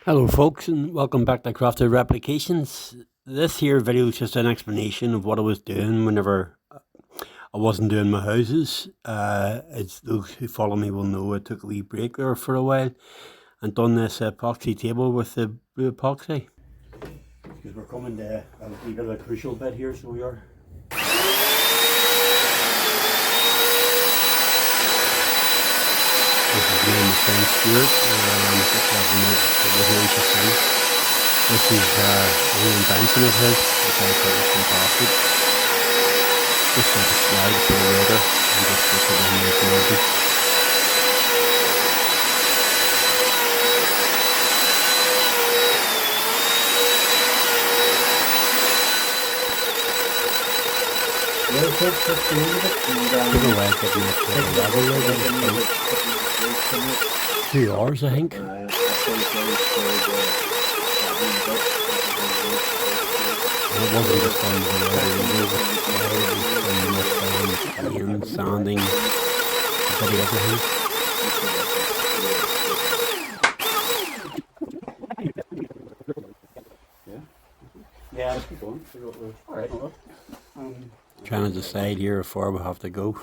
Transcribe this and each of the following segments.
Hello folks and welcome back to Crafted Replications. This here video is just an explanation of what I was doing whenever I wasn't doing my houses. As those who follow me will know, I took a wee break there for a while and done this epoxy table with the blue epoxy. Because we're coming to a wee bit of a crucial bit here, so we are. This is me and my friend Stuart. Just having a table here, as you see. This is a new invention of his, which I thought was fantastic. Just like a slide for the water and just put it in the mountain. Yeah, folks, that's the end of it. Took a while getting it to the level there. 2 hours, I think. And it wasn't just on the road, it was sanding, a bit of everything. Yeah, let's keep going. Alright. Trying to decide here how far we have to go.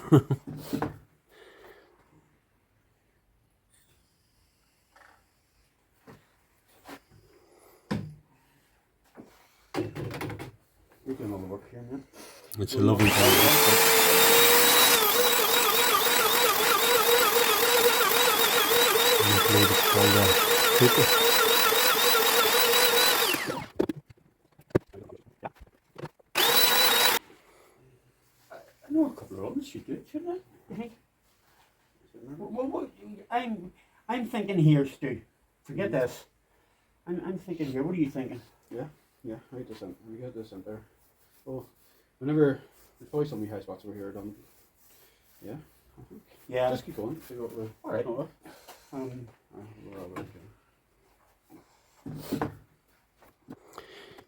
We're doing all the work here now. It's a lovely day. It's called Cooper. I know a couple of others should do it, shouldn't I? You think? Well, I'm thinking here, Stu. Forget this. I'm thinking here. What are you thinking? Yeah, I get this in. We get this in there. Oh, whenever there's probably some of the high spots over here done. Yeah. Yeah. Just keep going. See what we're. Alright. We're all right here.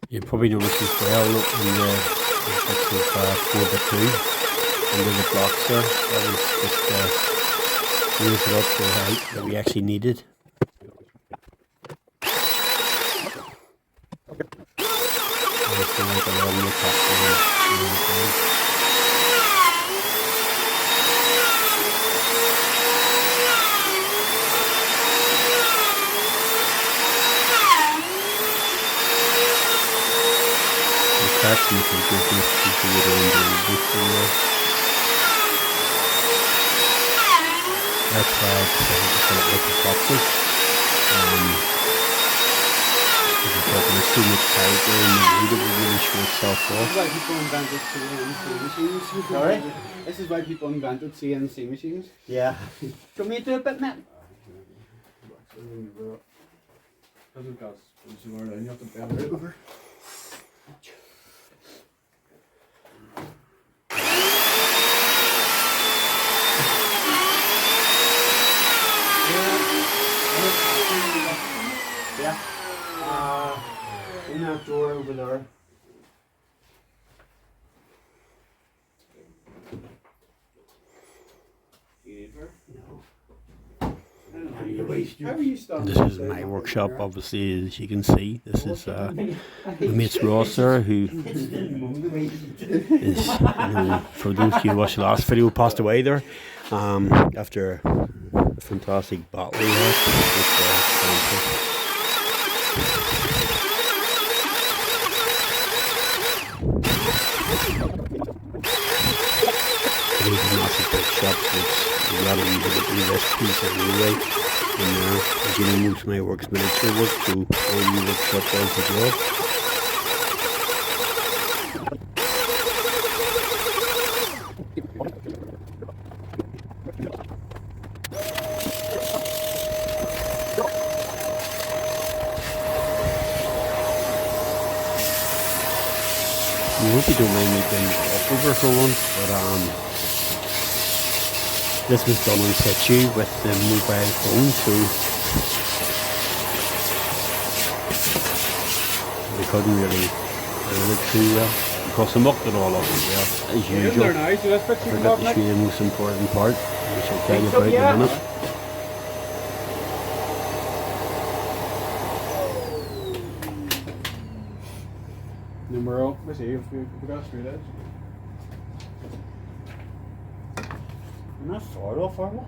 You probably noticed as well in the bits of 4x2 under the blocks there. That was just raise it up to the height that we actually needed. Like a lot more top that's you can give this people with their own book. That's why I decided to fill it with the boxes. Because it's like there's too much character in the wood, it will really show itself off. This is why people invented CNC machines. Sorry? This is why people invented CNC machines. Yeah. Do you want me to do a bit, Matt? Because we've got somewhere around, you have to bend it over. Yeah. In that drawer over there. This is my workshop, obviously, as you can see. This is my mate's Ross there, who is, for those of you who watched the last video, passed away there after a fantastic battle he had with cancer. It was a massive workshop, so it's rather easy to do this piece anyway. And as you know, most of my work's miniature work, so all the workshop does the job. I hope you don't mind me doing the over for once, but this was done on Thankyou with the mobile phone, so we couldn't really look too well because I mucked it all up as well, as usual. I forgot to show you the most important part, which I'll tell you about in a minute. then we're all, let's see if we got us through this. We're not far off, are we? Oh,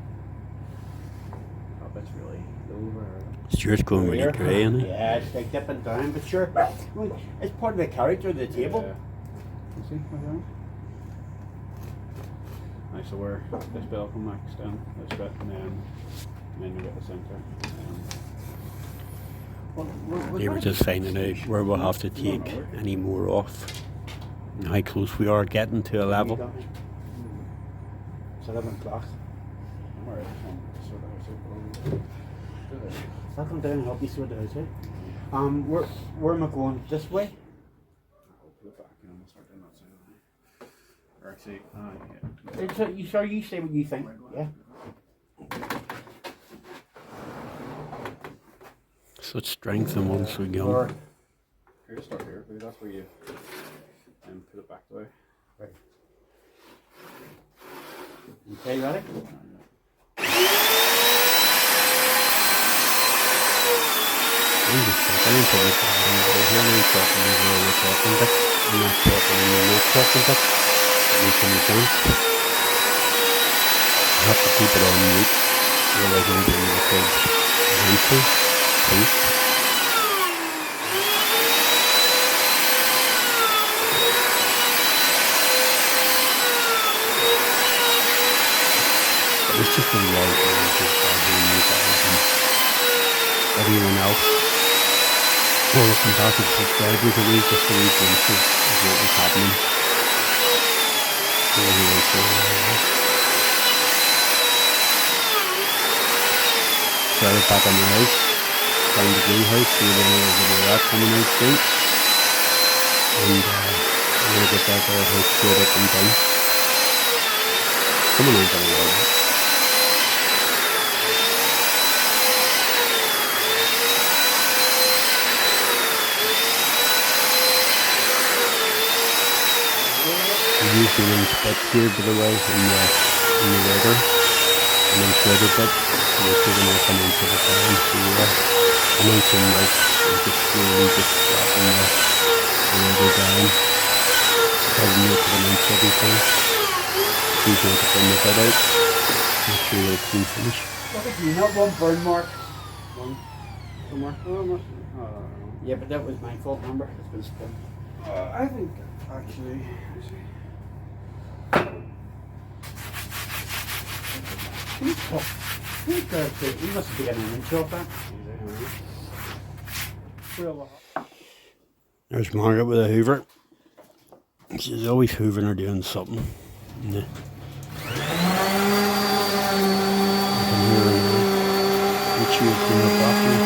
that's really low. Stuart's going really grey, isn't he? Yeah, it's like dipping down, but sure, it's part of the character of the table. Yeah. You see, okay. Right, so we're this bit will come next down, this bit, and then we get the centre. They were just finding out where we'll have to take any more off, and how close we are getting to a level. It's 11 o'clock. I'll come down and help you sort the house out. Where am I going? This way? I'll put it back and we'll start doing that side. Or actually, yeah. You say what you think. Yeah. Such strength in one so young. Or here, start here. Maybe that's where you put it back the way. Right. Okay, ready? I'm just talking until we can hear me talking over the talking bit. I'm not talking and you're not talking bit. That makes any sense. I have to keep it on mute, otherwise I'm going to record eventually. Please. It's just a lot of things that you guys and everyone else. Well, looking back at subscribers, it was just a wee glimpse of what was happening. So anyway, started back on the house, found the greenhouse, see the little rat coming out soon. And I'm going to get that house straight up and down. Someone ain't gonna love it. Usually in bits here, by the way, in the weather, and then further bits, we're taking off an inch at a time, so an inch in width, and just slowly just dropping the weather down, about an inch of an inch every time. Usually to bring the bed out, make sure that it's clean finish. Look at you, not one burn mark. One somewhere. Yeah, but that was my fault, remember? It's been spun. I think, actually, you must have taken an inch off that. There's Margaret with a hoover. She's always hoovering or doing something. Yeah. I can hear her now. Which she was doing her bathroom.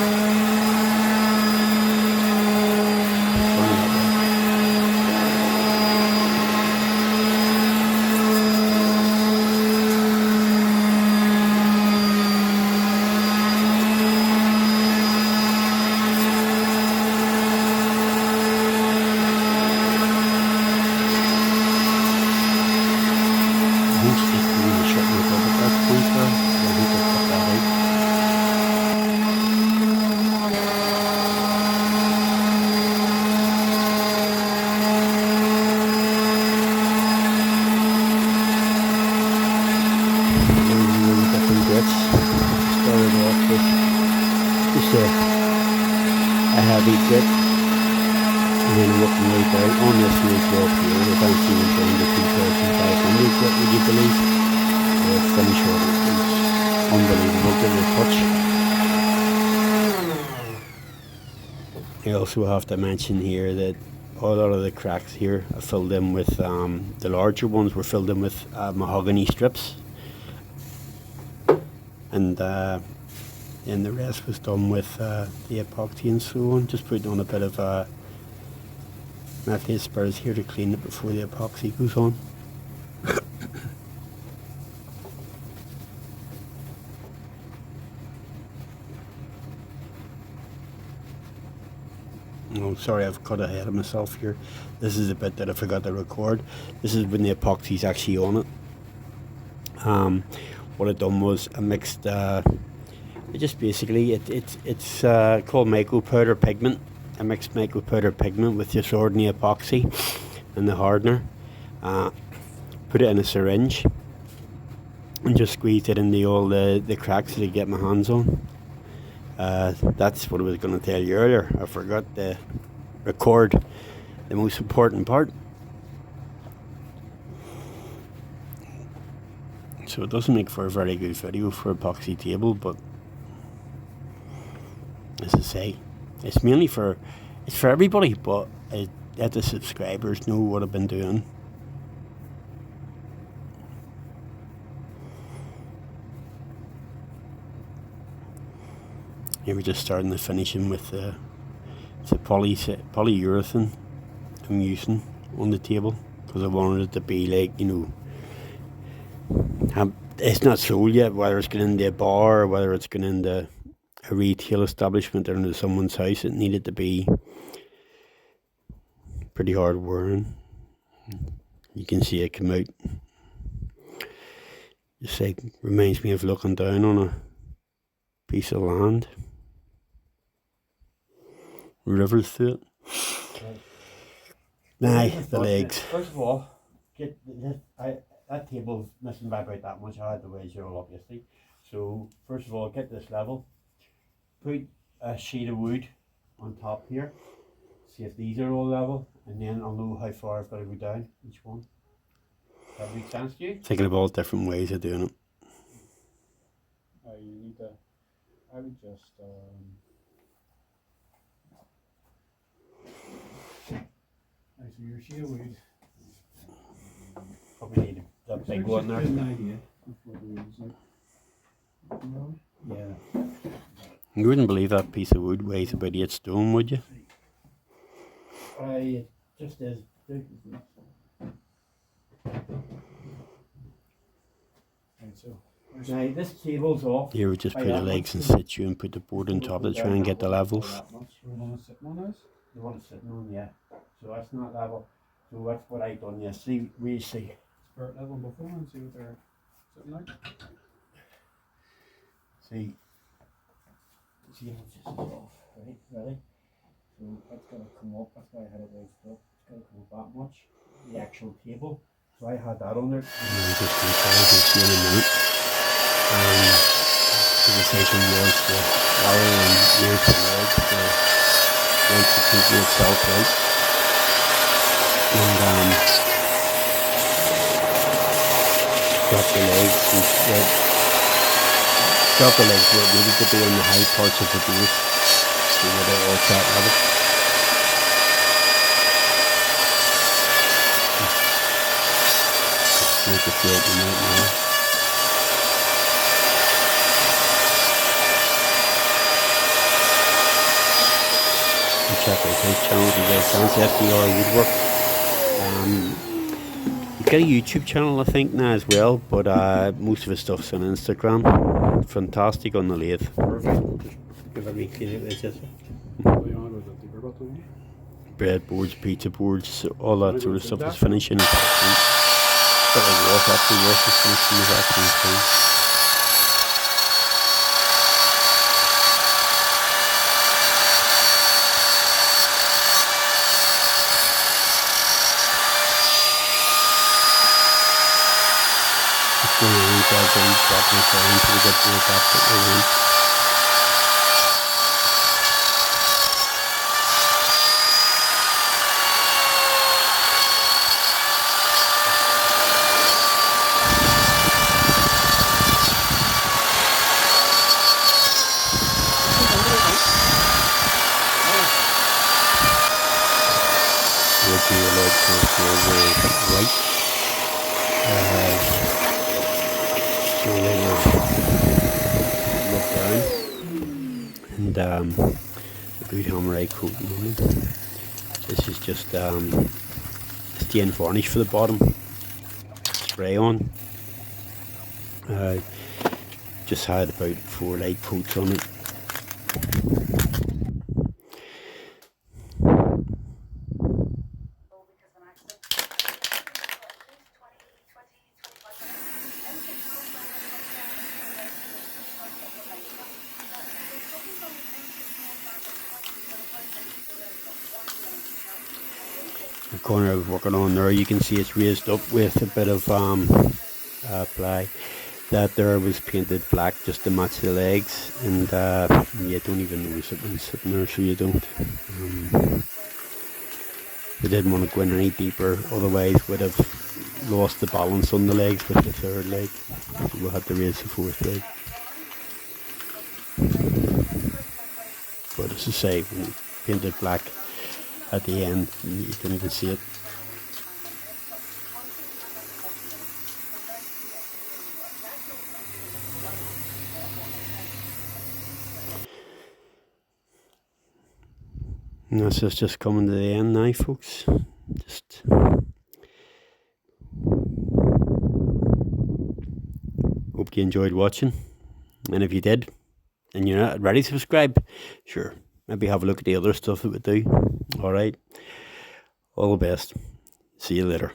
A heavy grip, and then working right down on this new job here. Eventually we're down to 2,500 grit, would you believe? The finish of it is unbelievable to the touch. I also have to mention here that a lot of the cracks here are filled in with, the larger ones were filled in with mahogany strips, and the rest was done with the epoxy and so on. Just putting on a bit of methyl spurs here to clean it before the epoxy goes on. Oh, sorry, I've cut ahead of myself here. This is the bit that I forgot to record. This is when the epoxy's actually on it. What I done was I mixed just basically it's called micro powder pigment. I mixed mica powder pigment with just ordinary epoxy and the hardener. Put it in a syringe and just squeezed it into all the cracks that I get my hands on. That's what I was going to tell you earlier. I forgot to record the most important part. So it doesn't make for a very good video for EpoxyTable, but as I say, it's mainly for everybody, but let the subscribers know what I've been doing. Here we're just starting the finishing with the polyurethane I'm using on the table, because I wanted it to be like, you know, it's not sold yet, whether it's going into a bar or whether it's going into a retail establishment or into someone's house. It needed to be pretty hard wearing. You can see it come out. Just like reminds me of looking down on a piece of land. Rivers through it. Aye, the legs. First of all, that table's missing by about that much. I had to wedge it all up yesterday. So first of all, get this level. Put a sheet of wood on top here. See if these are all level, and then I'll know how far I've got to go down each one. Does that make sense to you? Thinking of all different ways of doing it. You need to. I would just. So your sheet of wood. Probably need a big one there. An idea of what the wood's like. Yeah. You wouldn't believe that piece of wood weighs about 8 stone, would you? It just is. Right, so. Now this table's off. Here we just put the legs in situ and put the board on top to try and get the levels. The one that's sitting on us? The one that's sitting on, yeah. So that's not level. So that's what I done yesterday. We see. Start level before and see what they're sitting like. See how this is off, right? Ready? So that's got to come up. That's why I had it raised up. It's got to come up that much. The actual table. So I had that on there. And just see in a minute. The decision was to rather than use the legs to make the table itself out. And drop the legs instead. Drop the legs where it needed to be on the high parts of the base, so that it all sat level. Make it feel the night now. And check out his channel if you get a chance, FDR Woodwork. He's got a YouTube channel I think now as well, but most of his stuff's on Instagram. Fantastic on the lathe. Perfect. Give it a clean out this. Breadboards, pizza boards, all that sort of stuff is finishing. Bit like wash after wash is finishing is actually fine. Just going to read that and drop my phone until we get to the top that we're in. Would be a lot closer right. So they will look down. And a good hammer eye coating on it. This is just stain varnish for the bottom. Spray on. Just had about 4 light coats on it. the corner I was working on there, you can see it's raised up with a bit of ply. That there was painted black just to match the legs, and you don't even notice it when it's sitting there, so you don't. We didn't want to go in any deeper, otherwise we'd have lost the balance on the legs with the third leg, so we had to raise the fourth leg. But as I say, when you paint it black at the end, you don't even see it. And this is just coming to the end now, folks. Just hope you enjoyed watching, and if you did and you're not ready to subscribe, sure, maybe have a look at the other stuff that we do. Alright, all the best, see you later.